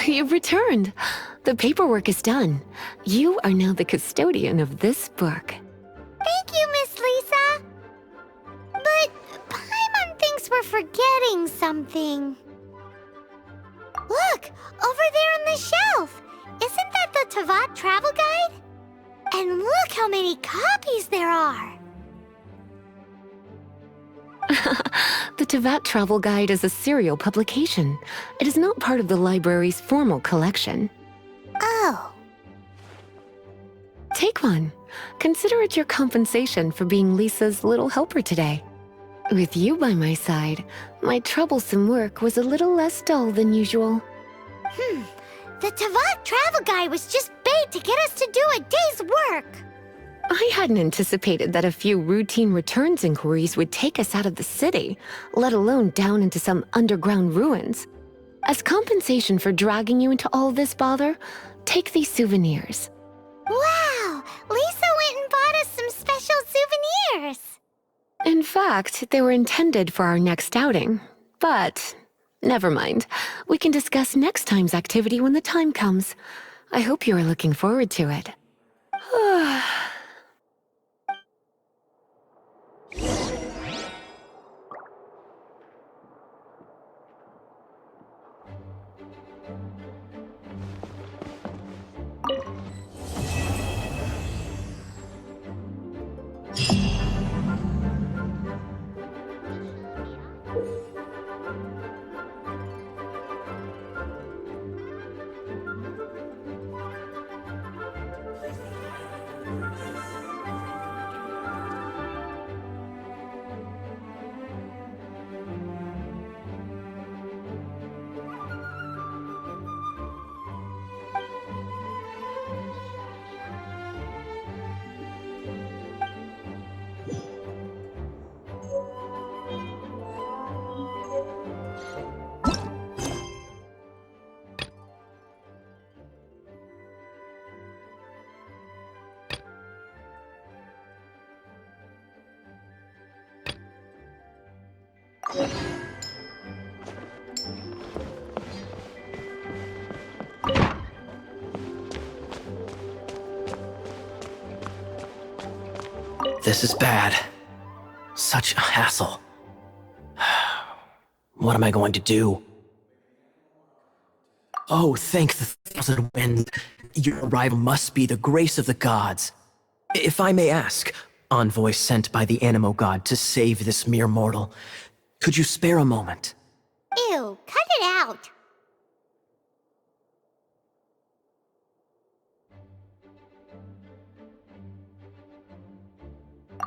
You've returned. The paperwork is done. You are now the custodian of this book. Thank you, Miss Lisa. But Paimon thinks we're forgetting something. Look, over there on the shelf. Isn't that the Teyvat travel guide? And look how many copies there are. The Teyvat Travel Guide is a serial publication. It is not part of the library's formal collection. Oh. Take one. Consider it your compensation for being Lisa's little helper today. With you by my side, my troublesome work was a little less dull than usual. The Teyvat travel guide was just bait to get us to do a day's work. I hadn't anticipated that a few routine returns inquiries would take us out of the city, let alone down into some underground ruins. As compensation for dragging you into all this bother, take these souvenirs. Wow! Lisa went and bought us some special souvenirs. In fact, they were intended for our next outing. But never mind. We can discuss next time's activity when the time comes. I hope you are looking forward to it. This is bad. Such a hassle. What am I going to do? Oh, thank the thousand winds. Your arrival must be the grace of the gods. If I may ask, envoy sent by the Animo god to save this mere mortal, could you spare a moment? Ew, cut it out.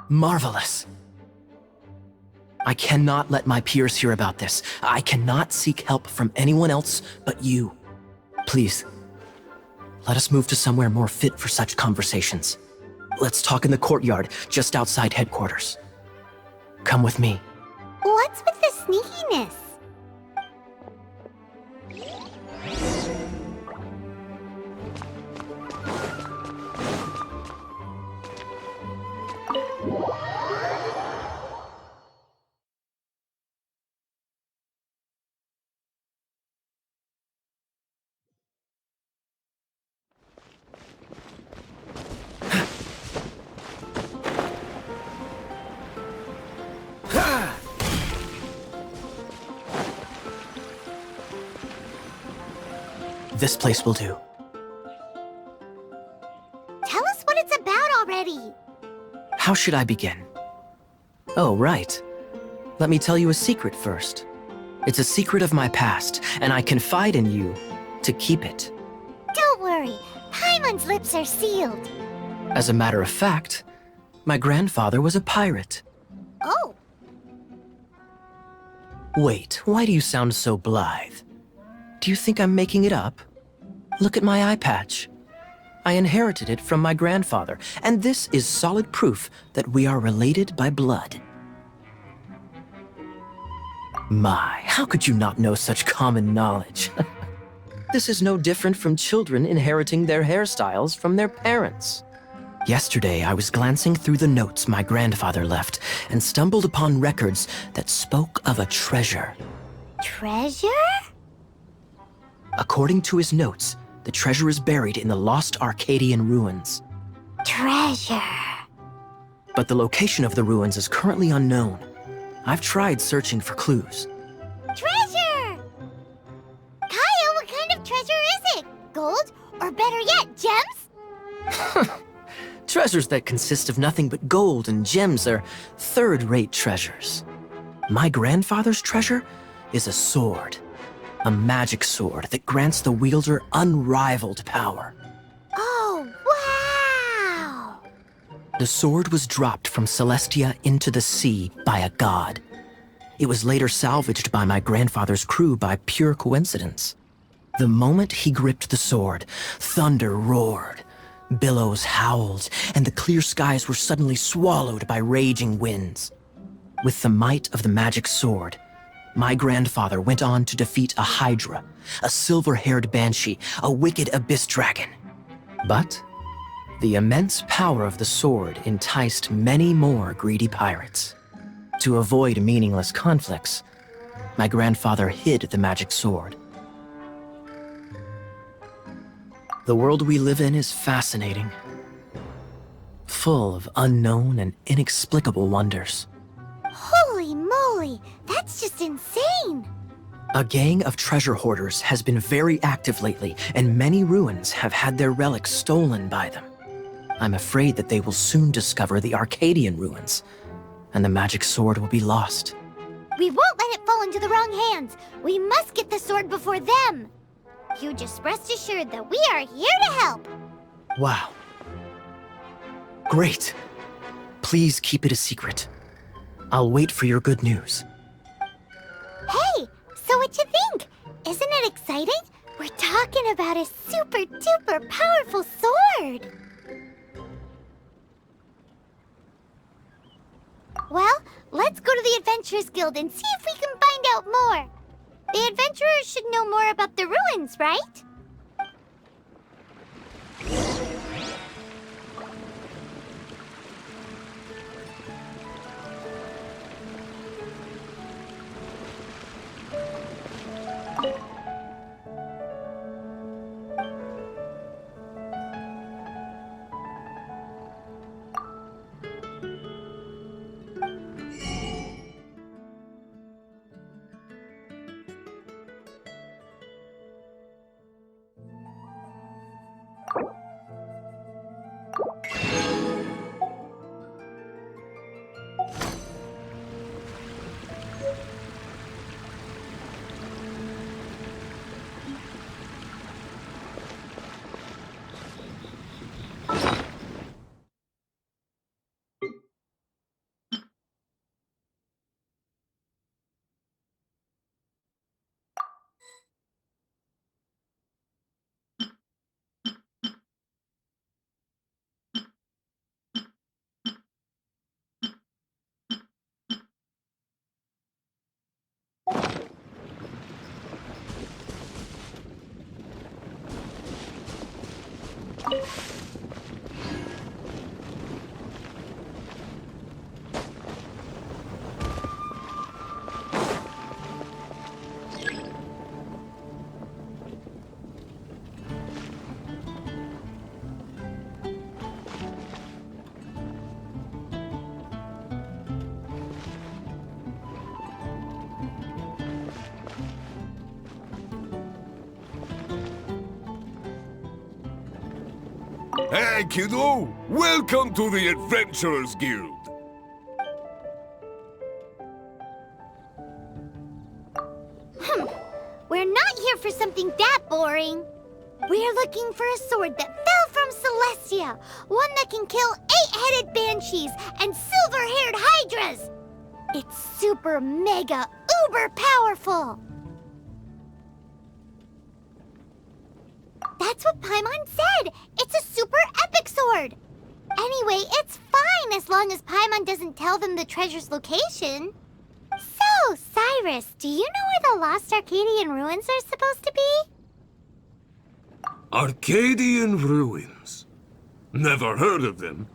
Marvelous. I cannot let my peers hear about this. I cannot seek help from anyone else but you. Please, let us move to somewhere more fit for such conversations. Let's talk in the courtyard, just outside headquarters. Come with me. What's with the sneakiness? This place will do. Tell us what it's about already. How should I begin? Oh, right. Let me tell you a secret first. It's a secret of my past, and I confide in you to keep it. Don't worry, Paimon's lips are sealed. As a matter of fact, my grandfather was a pirate. Oh. Wait, why do you sound so blithe? Do you think I'm making it up? Look at my eye patch. I inherited it from my grandfather, and this is solid proof that we are related by blood. My, how could you not know such common knowledge? This is no different from children inheriting their hairstyles from their parents. Yesterday, I was glancing through the notes my grandfather left and stumbled upon records that spoke of a treasure. Treasure? According to his notes, the treasure is buried in the lost Arcadian ruins. Treasure. But the location of the ruins is currently unknown. I've tried searching for clues. Treasure! Kyle, what kind of treasure is it? Gold? Or better yet, gems? Treasures that consist of nothing but gold and gems are third-rate treasures. My grandfather's treasure is a sword. A magic sword that grants the wielder unrivaled power. Oh, wow! The sword was dropped from Celestia into the sea by a god. It was later salvaged by my grandfather's crew by pure coincidence. The moment he gripped the sword, thunder roared, billows howled, and the clear skies were suddenly swallowed by raging winds. With the might of the magic sword, my grandfather went on to defeat a hydra, a silver-haired banshee, a wicked abyss dragon. But the immense power of the sword enticed many more greedy pirates. To avoid meaningless conflicts, my grandfather hid the magic sword. The world we live in is fascinating, full of unknown and inexplicable wonders. Holy moly, that's just insane! A gang of treasure hoarders has been very active lately, and many ruins have had their relics stolen by them. I'm afraid that they will soon discover the Arcadian ruins, and the magic sword will be lost. We won't let it fall into the wrong hands. We must get the sword before them. You just rest assured that we are here to help. Wow. Great. Please keep it a secret. I'll wait for your good news. Hey, so what you think? Isn't it exciting? We're talking about a super duper powerful sword. Well, let's go to the Adventurers Guild and see if we can find out more. The adventurers should know more about the ruins, right? Hey, kiddo! Welcome to the Adventurers Guild! We're not here for something that boring. We're looking for a sword that fell from Celestia. One that can kill 8-headed banshees and silver-haired hydras. It's super mega uber powerful. That's what Paimon said. It's a super epic sword. Anyway, it's fine as long as Paimon doesn't tell them the treasure's location. So, Cyrus, do you know where the lost Arcadian ruins are supposed to be? Arcadian ruins. Never heard of them.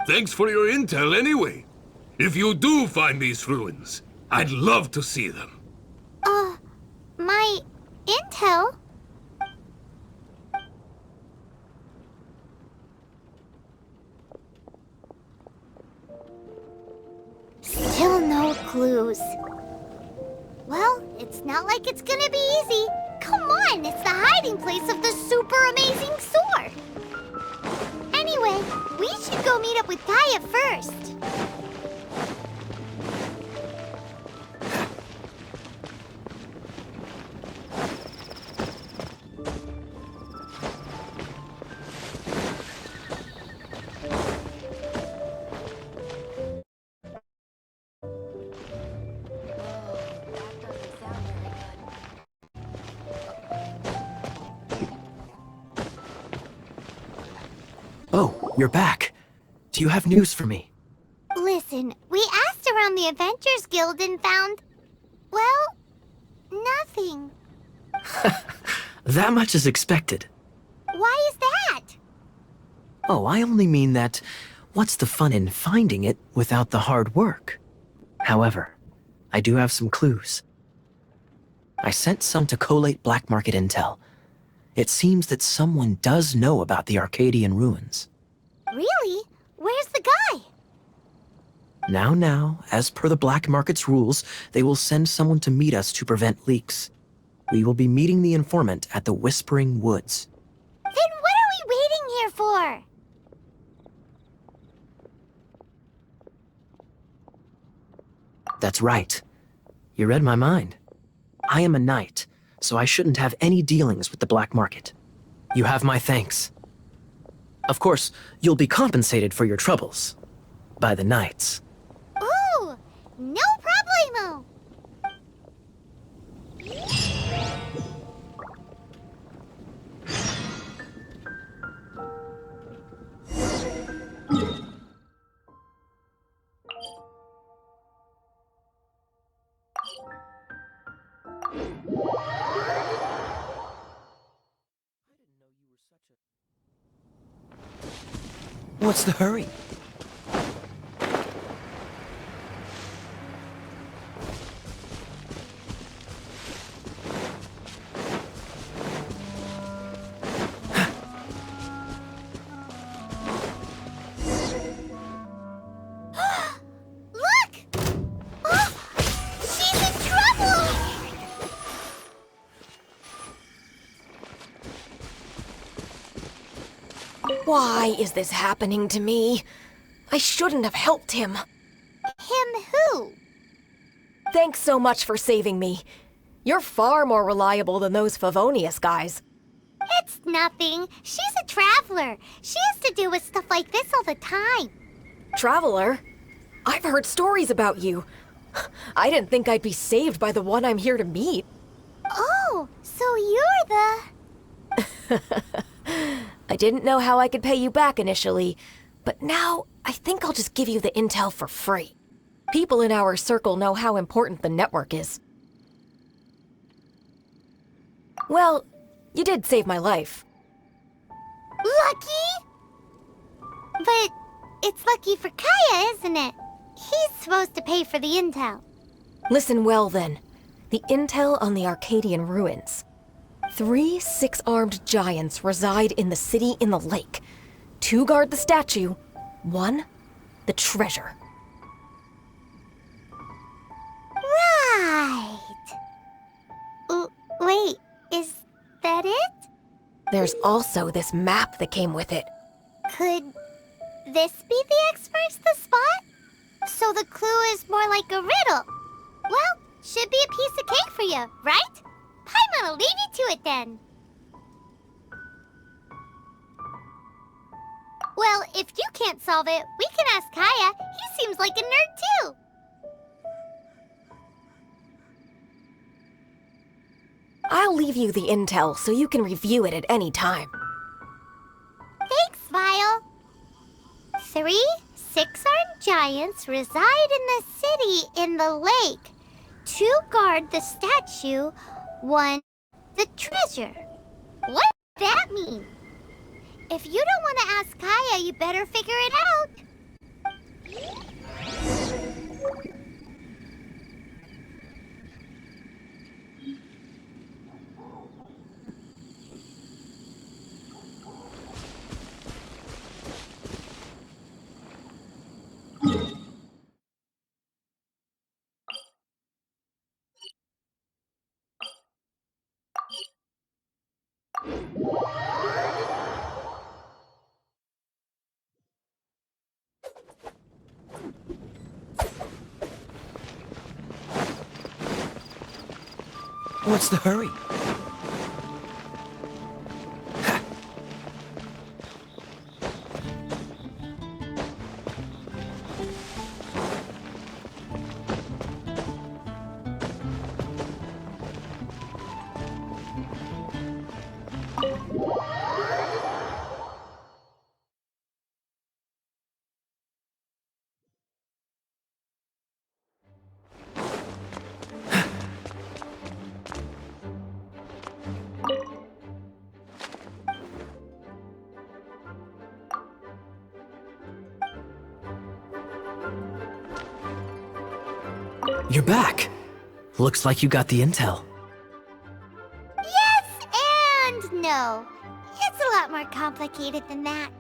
Thanks for your intel anyway. If you do find these ruins, I'd love to see them. My intel? Still no clues. Well, it's not like it's gonna be easy. Come on, it's the hiding place of the super amazing sword. Anyway, we should go meet up with Gaia first. Oh, you're back. Do you have news for me? Listen, we asked around the Adventures Guild and found, well, nothing. That much is expected. Why is that? Oh, I only mean that what's the fun in finding it without the hard work? However, I do have some clues. I sent some to collate black market intel. It seems that someone does know about the Arcadian ruins. Really? Where's the guy? Now, as per the black market's rules, they will send someone to meet us to prevent leaks. We will be meeting the informant at the Whispering Woods. Then what are we waiting here for? That's right. You read my mind. I am a knight, so I shouldn't have any dealings with the black market. You have my thanks. Of course, you'll be compensated for your troubles. By the knights. Ooh, no problemo. What's the hurry? Look! Oh, she's in trouble! Why is this happening to me? I shouldn't have helped him. Him who? Thanks so much for saving me. You're far more reliable than those Favonius guys. It's nothing. She's a traveler. She has to deal with stuff like this all the time. Traveler? I've heard stories about you. I didn't think I'd be saved by the one I'm here to meet. Oh, so you're the... I didn't know how I could pay you back initially, but now I think I'll just give you the intel for free. People in our circle know how important the network is. Well, you did save my life. Lucky? But it's lucky for Kaya, isn't it? He's supposed to pay for the intel. Listen well then. The intel on the Arcadian ruins. 3 6-armed giants reside in the city in the lake. 2 guard the statue, 1 the treasure. Right. Wait, is that it? There's also this map that came with it. Could this be the experts the spot? So the clue is more like a riddle. Well, should be a piece of cake for you, right? Paimon'll leave you to it then. Well, if you can't solve it, we can ask Kaya. He seems like a nerd too. I'll leave you the intel so you can review it at any time. Thanks, Vile. 3 6-armed giants reside in the city in the lake. 2 guard the statue, 1 the treasure. What that mean? If you don't want to ask Kaya, you better figure it out. What's the hurry? You're back. Looks like you got the intel. Yes and no. It's a lot more complicated than that.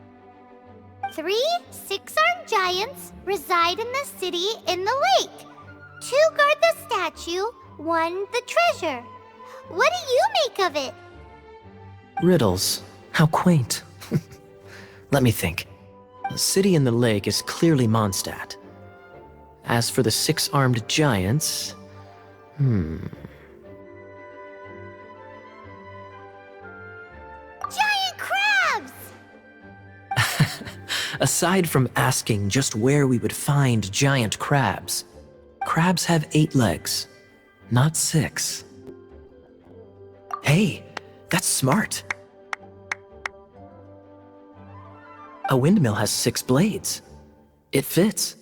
3 six-armed giants reside in the city in the lake. 2 guard the statue, 1 the treasure. What do you make of it? Riddles. How quaint. Let me think. The city in the lake is clearly Mondstadt. As for the 6-armed giants... Giant crabs! Aside from asking just where we would find giant crabs, crabs have 8 legs, not 6. Hey, that's smart. A windmill has 6 blades. It fits.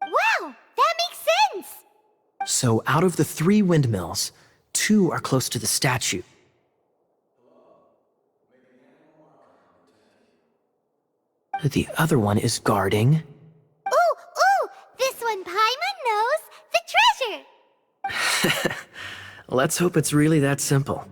Wow, that makes sense! So out of the 3 windmills, 2 are close to the statue. The other one is guarding. Ooh, this one Paimon knows, the treasure! Let's hope it's really that simple.